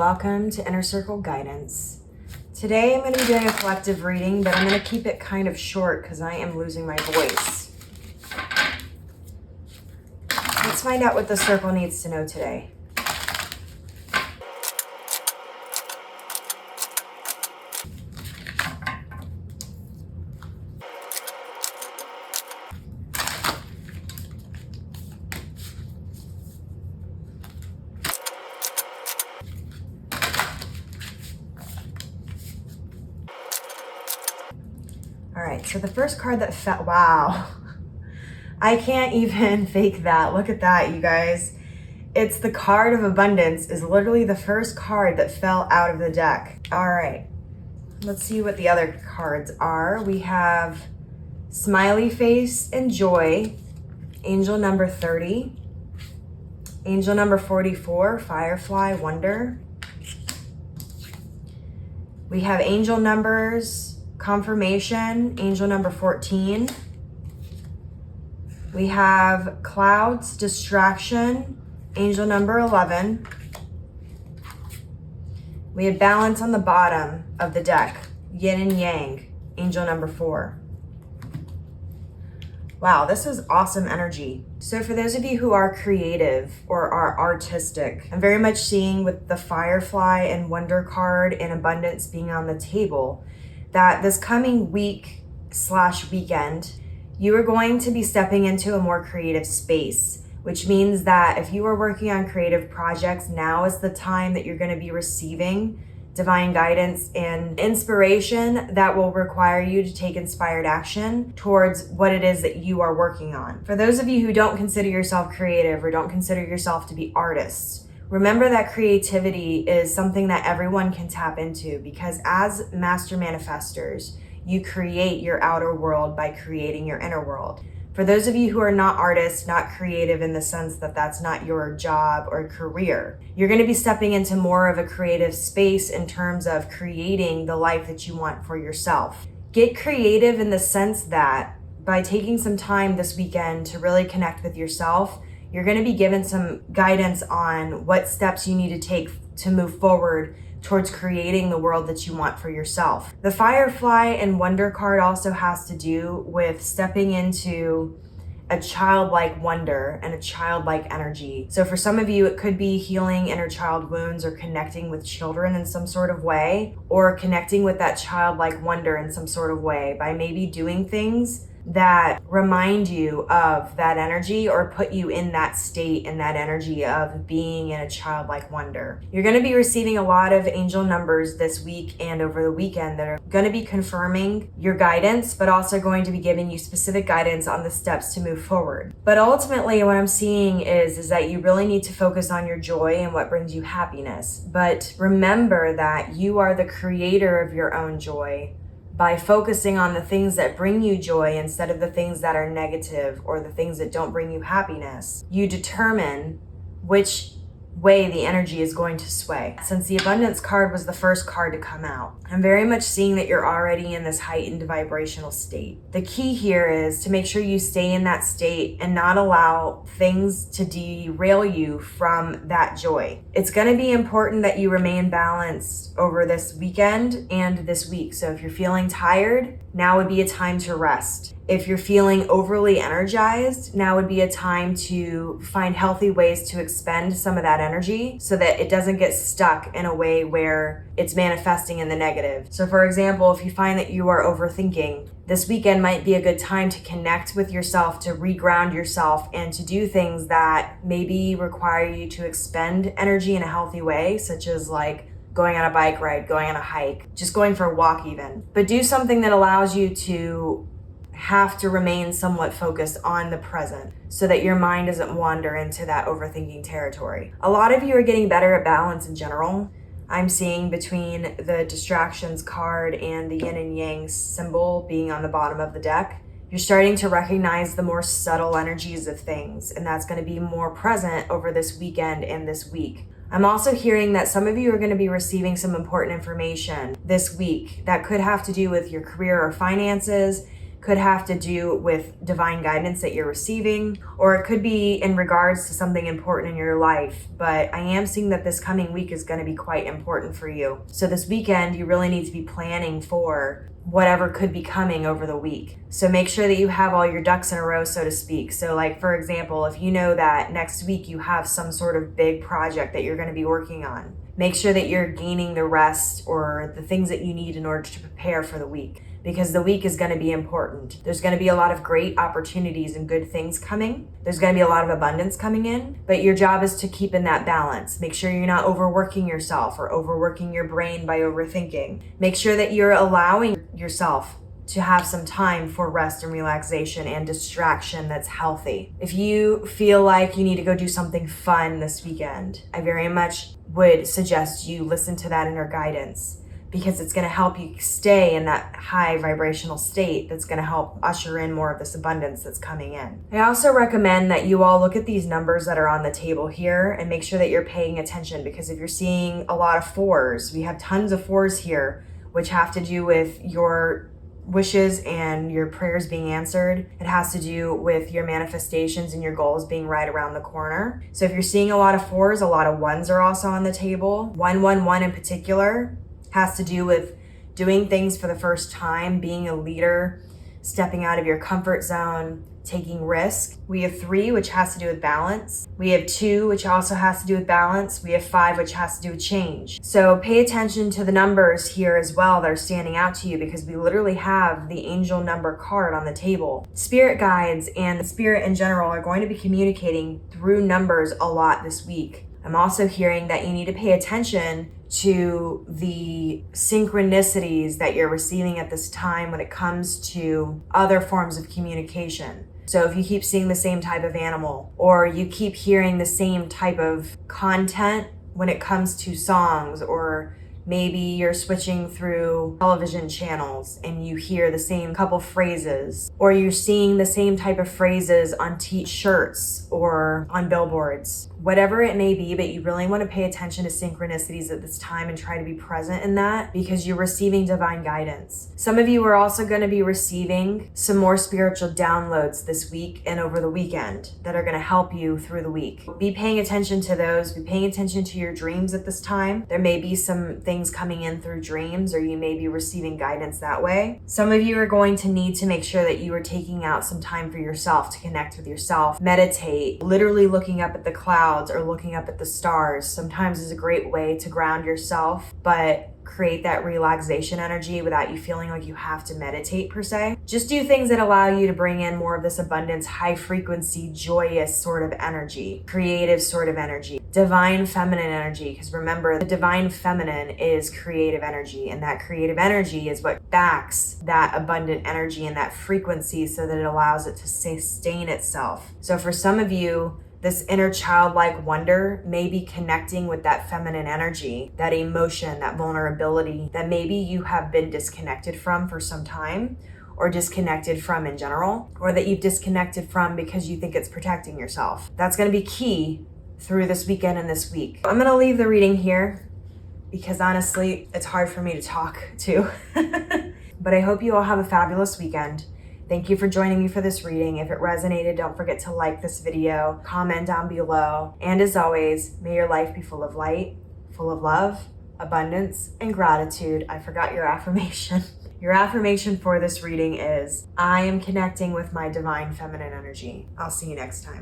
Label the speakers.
Speaker 1: welcome to Inner Circle Guidance. Today I'm going to be doing a collective reading, but I'm going to keep it kind of short because I am losing my voice. Let's find out what the circle needs to know today. All right, so the first card that fell, wow. I can't even fake that. Look at that, you guys. It's the card of abundance is literally the first card that fell out of the deck. All right, let's see what the other cards are. We have smiley face and joy, angel number 30, angel number 44, firefly, wonder. We have angel numbers, confirmation, angel number 14. We have clouds, distraction, angel number 11. We have balance on the bottom of the deck, yin and yang, angel number 4. Wow, this is awesome energy. So for those of you who are creative or are artistic, I'm very much seeing with the firefly and wonder card and abundance being on the table, that this coming week/weekend, you are going to be stepping into a more creative space, which means that if you are working on creative projects, now is the time that you're going to be receiving divine guidance and inspiration that will require you to take inspired action towards what it is that you are working on. For those of you who don't consider yourself creative or don't consider yourself to be artists, remember that creativity is something that everyone can tap into, because as master manifestors, you create your outer world by creating your inner world. For those of you who are not artists, not creative in the sense that that's not your job or career, you're going to be stepping into more of a creative space in terms of creating the life that you want for yourself. Get creative in the sense that by taking some time this weekend to really connect with yourself, you're going to be given some guidance on what steps you need to take to move forward towards creating the world that you want for yourself. The firefly and wonder card also has to do with stepping into a childlike wonder and a childlike energy. So for some of you, it could be healing inner child wounds or connecting with children in some sort of way, or connecting with that childlike wonder in some sort of way by maybe doing things that remind you of that energy or put you in that state and that energy of being in a childlike wonder. You're going to be receiving a lot of angel numbers this week and over the weekend that are going to be confirming your guidance, but also going to be giving you specific guidance on the steps to move forward. But ultimately, what I'm seeing is that you really need to focus on your joy and what brings you happiness. But remember that you are the creator of your own joy. By focusing on the things that bring you joy instead of the things that are negative or the things that don't bring you happiness, you determine which way the energy is going to sway. Since the abundance card was the first card to come out, I'm very much seeing that you're already in this heightened vibrational state. The key here is to make sure you stay in that state and not allow things to derail you from that joy. It's going to be important that you remain balanced over this weekend and this week. So if you're feeling tired, now would be a time to rest. If you're feeling overly energized, now would be a time to find healthy ways to expend some of that energy so that it doesn't get stuck in a way where it's manifesting in the negative. So for example, if you find that you are overthinking, this weekend might be a good time to connect with yourself, to reground yourself, and to do things that maybe require you to expend energy in a healthy way, such as like going on a bike ride, going on a hike, just going for a walk even. But do something that allows you to have to remain somewhat focused on the present so that your mind doesn't wander into that overthinking territory. A lot of you are getting better at balance in general. I'm seeing between the distractions card and the yin and yang symbol being on the bottom of the deck, you're starting to recognize the more subtle energies of things, and that's going to be more present over this weekend and this week. I'm also hearing that some of you are going to be receiving some important information this week that could have to do with your career or finances, could have to do with divine guidance that you're receiving, or it could be in regards to something important in your life. But I am seeing that this coming week is going to be quite important for you. So this weekend, you really need to be planning for whatever could be coming over the week. So make sure that you have all your ducks in a row, so to speak. So like, for example, if you know that next week you have some sort of big project that you're going to be working on, make sure that you're gaining the rest or the things that you need in order to prepare for the week, because the week is going to be important. There's going to be a lot of great opportunities and good things coming. There's going to be a lot of abundance coming in, but your job is to keep in that balance. Make sure you're not overworking yourself or overworking your brain by overthinking. Make sure that you're allowing yourself to have some time for rest and relaxation and distraction that's healthy. If you feel like you need to go do something fun this weekend, I very much would suggest you listen to that inner guidance, because it's going to help you stay in that high vibrational state that's going to help usher in more of this abundance that's coming in. I also recommend that you all look at these numbers that are on the table here and make sure that you're paying attention, because if you're seeing a lot of 4s, we have tons of 4s here, which have to do with your wishes and your prayers being answered. It has to do with your manifestations and your goals being right around the corner. So if you're seeing a lot of 4s, a lot of 1s are also on the table. 111 in particular has to do with doing things for the first time, being a leader, stepping out of your comfort zone, taking risk. We have 3, which has to do with balance. We have 2, which also has to do with balance. We have 5, which has to do with change. So pay attention to the numbers here as well that are standing out to you, because we literally have the angel number card on the table. Spirit guides and the spirit in general are going to be communicating through numbers a lot this week. I'm also hearing that you need to pay attention to the synchronicities that you're receiving at this time when it comes to other forms of communication. So if you keep seeing the same type of animal, or you keep hearing the same type of content when it comes to songs, or maybe you're switching through television channels and you hear the same couple phrases, or you're seeing the same type of phrases on t-shirts or on billboards, whatever it may be, but you really want to pay attention to synchronicities at this time and try to be present in that, because you're receiving divine guidance. Some of you are also going to be receiving some more spiritual downloads this week and over the weekend that are going to help you through the week. Be paying attention to those. Be paying attention to your dreams at this time. There may be some things coming in through dreams, or you may be receiving guidance that way. Some of you are going to need to make sure that you are taking out some time for yourself to connect with yourself, meditate, literally looking up at the clouds or looking up at the stars. Sometimes is a great way to ground yourself, but create that relaxation energy without you feeling like you have to meditate per se. Just do things that allow you to bring in more of this abundance, high frequency, joyous sort of energy, creative sort of energy, divine feminine energy. Because remember, the divine feminine is creative energy, and that creative energy is what backs that abundant energy and that frequency so that it allows it to sustain itself. So for some of you, this inner childlike wonder may be connecting with that feminine energy, that emotion, that vulnerability that maybe you have been disconnected from for some time, or disconnected from in general, or that you've disconnected from because you think it's protecting yourself. That's going to be key through this weekend and this week. I'm going to leave the reading here because honestly, it's hard for me to talk to. But I hope you all have a fabulous weekend. Thank you for joining me for this reading. If it resonated, don't forget to like this video, comment down below, and as always, may your life be full of light, full of love, abundance, and gratitude. I forgot your affirmation. Your affirmation for this reading is, I am connecting with my divine feminine energy. I'll see you next time.